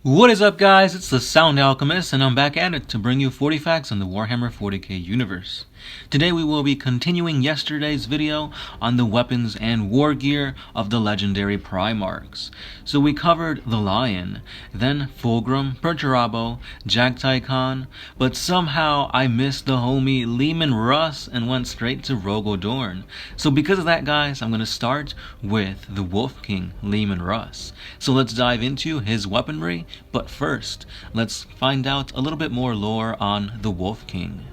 What is up, guys? It's the Sound Alchemist, and I'm back at it to bring you 40 facts on the Warhammer 40k universe. Today we will be continuing yesterday's video on the weapons and war gear of the legendary Primarchs. So we covered the Lion, then Fulgrim, Perturabo, Jagtai Khan, but somehow I missed the homie Leman Russ and went straight to Rogodorn. So because of that, guys, I'm going to start with the Wolf King, Leman Russ. So let's dive into his weaponry, but first, let's find out a little bit more lore on the Wolf King.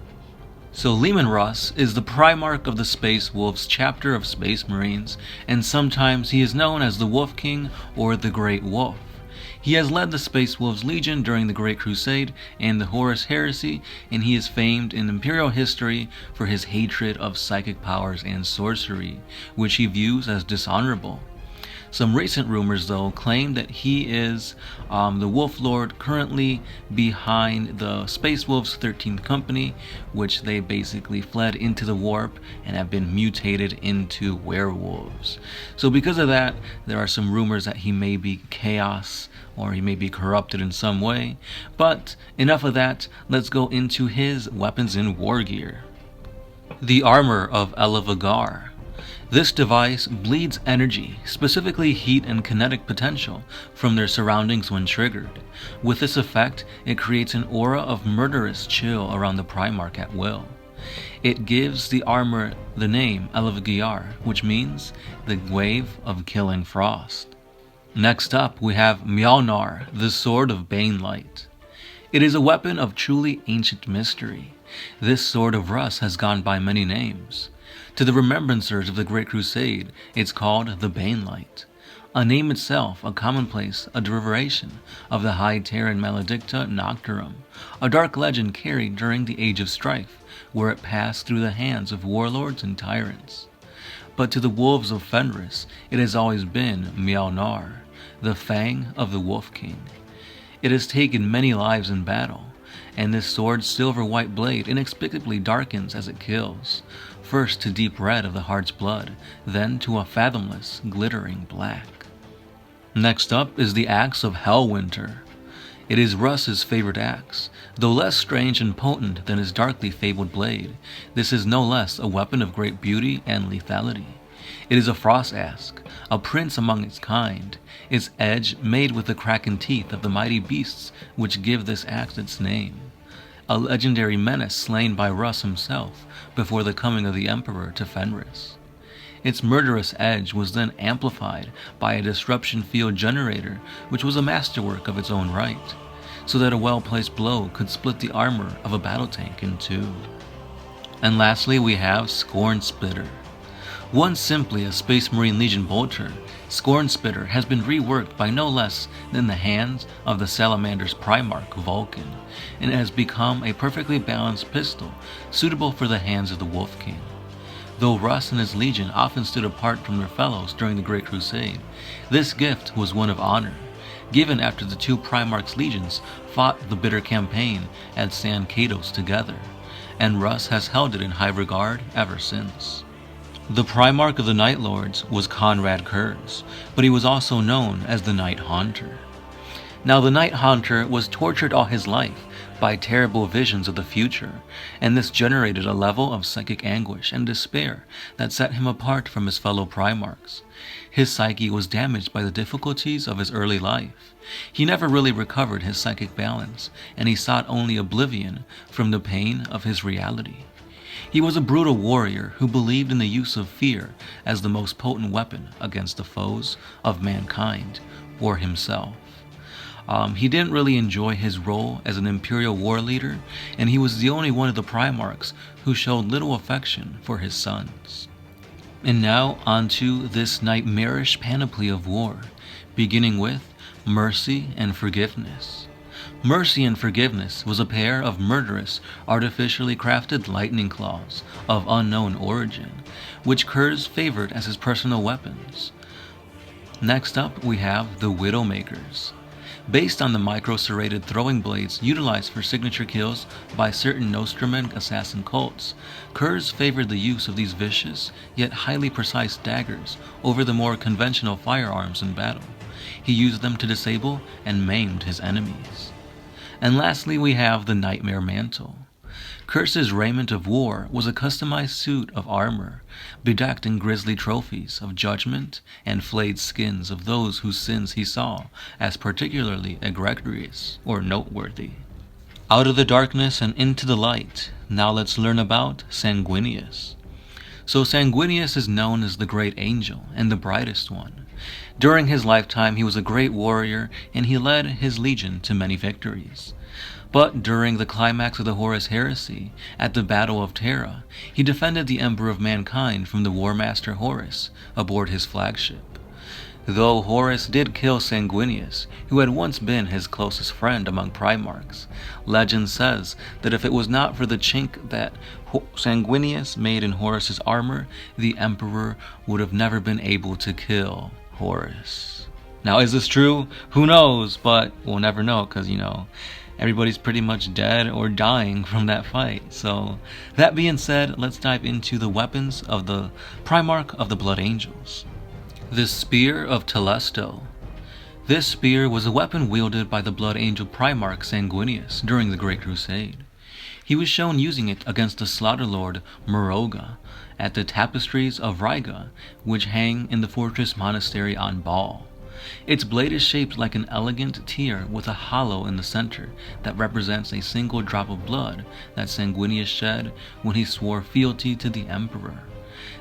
So Leman Russ is the Primarch of the Space Wolves chapter of Space Marines, and sometimes he is known as the Wolf King or the Great Wolf. He has led the Space Wolves Legion during the Great Crusade and the Horus Heresy, and he is famed in Imperial history for his hatred of psychic powers and sorcery, which he views as dishonorable. Some recent rumors, though, claim that he is the Wolf Lord currently behind the Space Wolves 13th Company, which they basically fled into the warp and have been mutated into werewolves. So because of that, there are some rumors that he may be chaos or he may be corrupted in some way. But enough of that, let's go into his weapons and war gear. The armor of Lavagar. This device bleeds energy, specifically heat and kinetic potential, from their surroundings when triggered. With this effect, it creates an aura of murderous chill around the Primarch at will. It gives the armor the name Lavagar, which means the wave of killing frost. Next up, we have Mjolnir, the Sword of Banelight. It is a weapon of truly ancient mystery. This sword of Russ has gone by many names. To the remembrancers of the Great Crusade, it's called the Banelight, a name itself a commonplace, a derivation of the High Terran Maledicta Nocturum, a dark legend carried during the Age of Strife, where it passed through the hands of warlords and tyrants. But to the wolves of Fenris, it has always been Mjolnir, the Fang of the Wolf King. It has taken many lives in battle, and this sword's silver-white blade inexplicably darkens as it kills, first to deep red of the heart's blood, then to a fathomless, glittering black. Next up is the axe of Halwinter. It is Russ's favorite axe. Though less strange and potent than his darkly fabled blade, this is no less a weapon of great beauty and lethality. It is a frost axe, a prince among its kind, its edge made with the kraken teeth of the mighty beasts which give this axe its name. A legendary menace slain by Russ himself before the coming of the Emperor to Fenris. Its murderous edge was then amplified by a disruption field generator, which was a masterwork of its own right, so that a well-placed blow could split the armor of a battle tank in two. And lastly, we have Scorn Spitter. Once simply a Space Marine Legion bolter, Scorn Spitter has been reworked by no less than the hands of the Salamander's Primarch, Vulcan, and it has become a perfectly balanced pistol, suitable for the hands of the Wolf King. Though Russ and his Legion often stood apart from their fellows during the Great Crusade, this gift was one of honor, given after the two Primarchs' legions fought the bitter campaign at San Cados together, and Russ has held it in high regard ever since. The Primarch of the Night Lords was Conrad Kurds, but he was also known as the Night Haunter. Now the Night Haunter was tortured all his life by terrible visions of the future, and this generated a level of psychic anguish and despair that set him apart from his fellow Primarchs. His psyche was damaged by the difficulties of his early life. He never really recovered his psychic balance, and he sought only oblivion from the pain of his reality. He was a brutal warrior who believed in the use of fear as the most potent weapon against the foes of mankind, or himself. He didn't really enjoy his role as an imperial war leader, and he was the only one of the Primarchs who showed little affection for his sons. And now onto this nightmarish panoply of war, beginning with Mercy and Forgiveness. Mercy and Forgiveness was a pair of murderous, artificially crafted lightning claws of unknown origin, which Kurds favored as his personal weapons. Next up, we have the Widowmakers. Based on the micro-serrated throwing blades utilized for signature kills by certain Nostraman assassin cults, Kurds favored the use of these vicious, yet highly precise daggers over the more conventional firearms in battle. He used them to disable and maimed his enemies. And lastly, we have the Nightmare Mantle. Kurtz's raiment of war was a customized suit of armor, bedecked in grisly trophies of judgment and flayed skins of those whose sins he saw as particularly egregious or noteworthy. Out of the darkness and into the light, now let's learn about Sanguinius. So Sanguinius is known as the Great Angel and the Brightest One. During his lifetime he was a great warrior and he led his legion to many victories. But during the climax of the Horus Heresy, at the Battle of Terra, he defended the Emperor of Mankind from the War Master Horus aboard his flagship. Though Horus did kill Sanguinius, who had once been his closest friend among Primarchs, legend says that if it was not for the chink that Sanguinius made in Horus's armor, the Emperor would have never been able to kill Horus. Now, is this true? Who knows? But we'll never know, because, everybody's pretty much dead or dying from that fight. So, that being said, let's dive into the weapons of the Primarch of the Blood Angels. The Spear of Telesto. This spear was a weapon wielded by the Blood Angel Primarch Sanguinius during the Great Crusade. He was shown using it against the Slaughter Lord Muroga at the tapestries of Riga, which hang in the fortress monastery on Baal. Its blade is shaped like an elegant tear with a hollow in the center that represents a single drop of blood that Sanguinius shed when he swore fealty to the Emperor.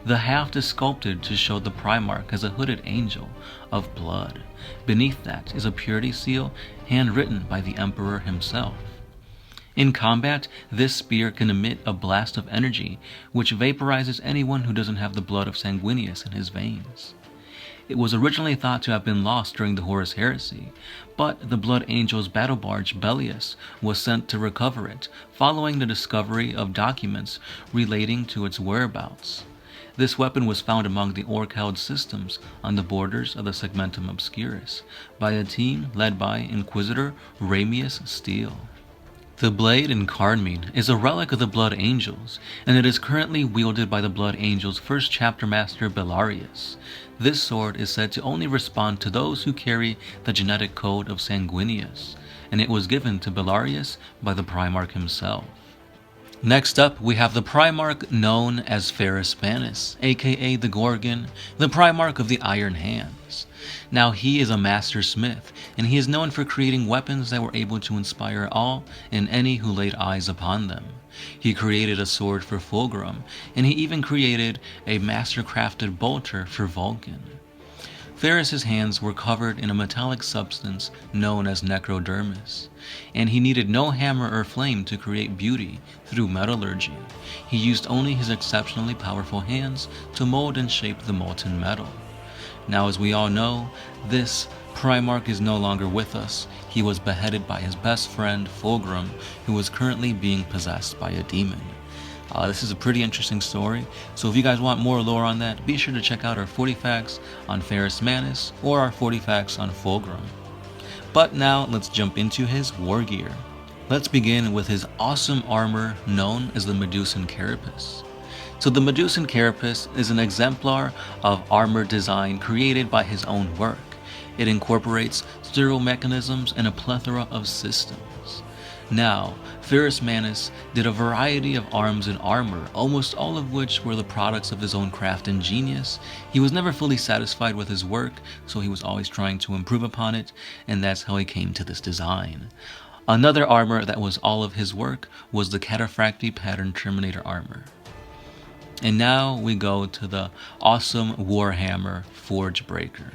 The haft is sculpted to show the Primarch as a hooded angel of blood. Beneath that is a purity seal handwritten by the Emperor himself. In combat, this spear can emit a blast of energy which vaporizes anyone who doesn't have the blood of Sanguinius in his veins. It was originally thought to have been lost during the Horus Heresy, but the Blood Angel's battle barge Bellius was sent to recover it following the discovery of documents relating to its whereabouts. This weapon was found among the Orc-held systems on the borders of the Segmentum Obscurus by a team led by Inquisitor Ramius Steele. The blade in Carmine is a relic of the Blood Angels, and it is currently wielded by the Blood Angels' first chapter master Belarius. This sword is said to only respond to those who carry the genetic code of Sanguinius, and it was given to Belarius by the Primarch himself. Next up, we have the Primarch known as Ferrous, aka the Gorgon, the Primarch of the Iron Hands. Now, he is a master smith, and he is known for creating weapons that were able to inspire all and any who laid eyes upon them. He created a sword for Fulgrim, and he even created a master-crafted bolter for Vulcan. Ferrus's hands were covered in a metallic substance known as necrodermis, and he needed no hammer or flame to create beauty through metallurgy. He used only his exceptionally powerful hands to mold and shape the molten metal. Now, as we all know, this Primarch is no longer with us. He was beheaded by his best friend, Fulgrim, who is currently being possessed by a demon. This is a pretty interesting story, so if you guys want more lore on that, be sure to check out our 40 facts on Ferrous Manus or our 40 facts on Fulgrim. But now, let's jump into his Wargear. Let's begin with his awesome armor known as the Medusa Carapace. So the Medusa Carapace is an exemplar of armor design created by his own work. It incorporates sterile mechanisms and a plethora of systems. Now, Ferrous Manus did a variety of arms and armor, almost all of which were the products of his own craft and genius. He was never fully satisfied with his work, so he was always trying to improve upon it, and that's how he came to this design. Another armor that was all of his work was the Cataphractii pattern Terminator armor. And now we go to the awesome Warhammer Forgebreaker.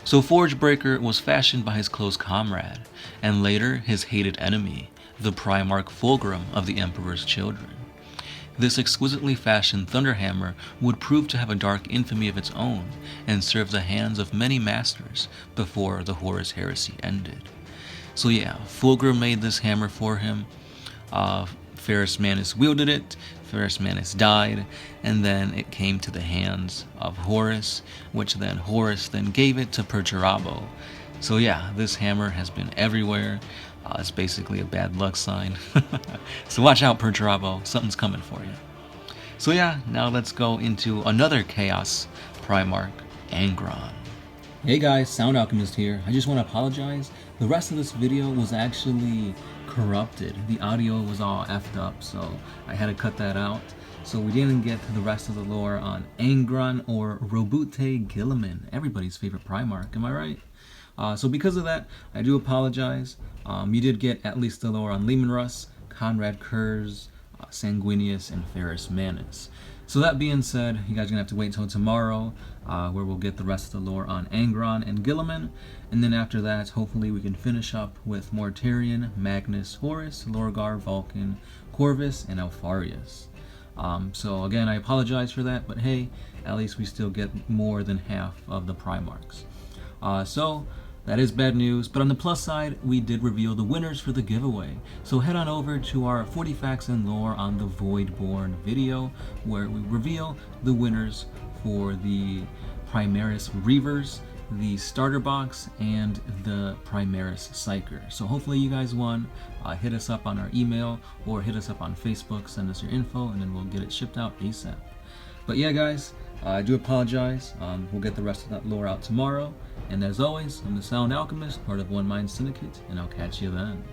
So Forgebreaker was fashioned by his close comrade, and later his hated enemy, the Primarch Fulgrim of the Emperor's Children. This exquisitely fashioned thunderhammer would prove to have a dark infamy of its own, and serve the hands of many masters before the Horus Heresy ended. So yeah, Fulgrim made this hammer for him, Ferrous Manus wielded it, Ferrous Manus died, and then it came to the hands of Horus, which then Horus then gave it to Perturabo. So yeah, this hammer has been everywhere. It's basically a bad luck sign. So watch out, Perturabo, something's coming for you. So yeah, now let's go into another Chaos Primarch, Angron. Hey guys, Sound Alchemist here. I just want to apologize. The rest of this video was actually corrupted. The audio was all effed up, so I had to cut that out. So we didn't get to the rest of the lore on Angron or Roboute Guilliman, everybody's favorite Primarch, am I right? So because of that, I do apologize. You did get at least the lore on Leman Russ, Conrad Kurds, Sanguinius, and Ferrous Manus. So that being said, you guys are going to have to wait until tomorrow, where we'll get the rest of the lore on Angron and Guilliman, and then after that, hopefully we can finish up with Mortarion, Magnus, Horus, Lorgar, Vulcan, Corvus, and Alfarius. So again, I apologize for that, but hey, at least we still get more than half of the Primarchs. So that is bad news, but on the plus side, we did reveal the winners for the giveaway. So head on over to our 40 Facts and Lore on the Voidborn video, where we reveal the winners for the Primaris Reavers, the starter box, and the Primaris Psyker. So hopefully you guys won. Hit us up on our email or hit us up on Facebook, send us your info, and then we'll get it shipped out ASAP. But yeah guys, I do apologize. We'll get the rest of that lore out tomorrow. And as always, I'm the Sound Alchemist, part of One Mind Syndicate, and I'll catch you then.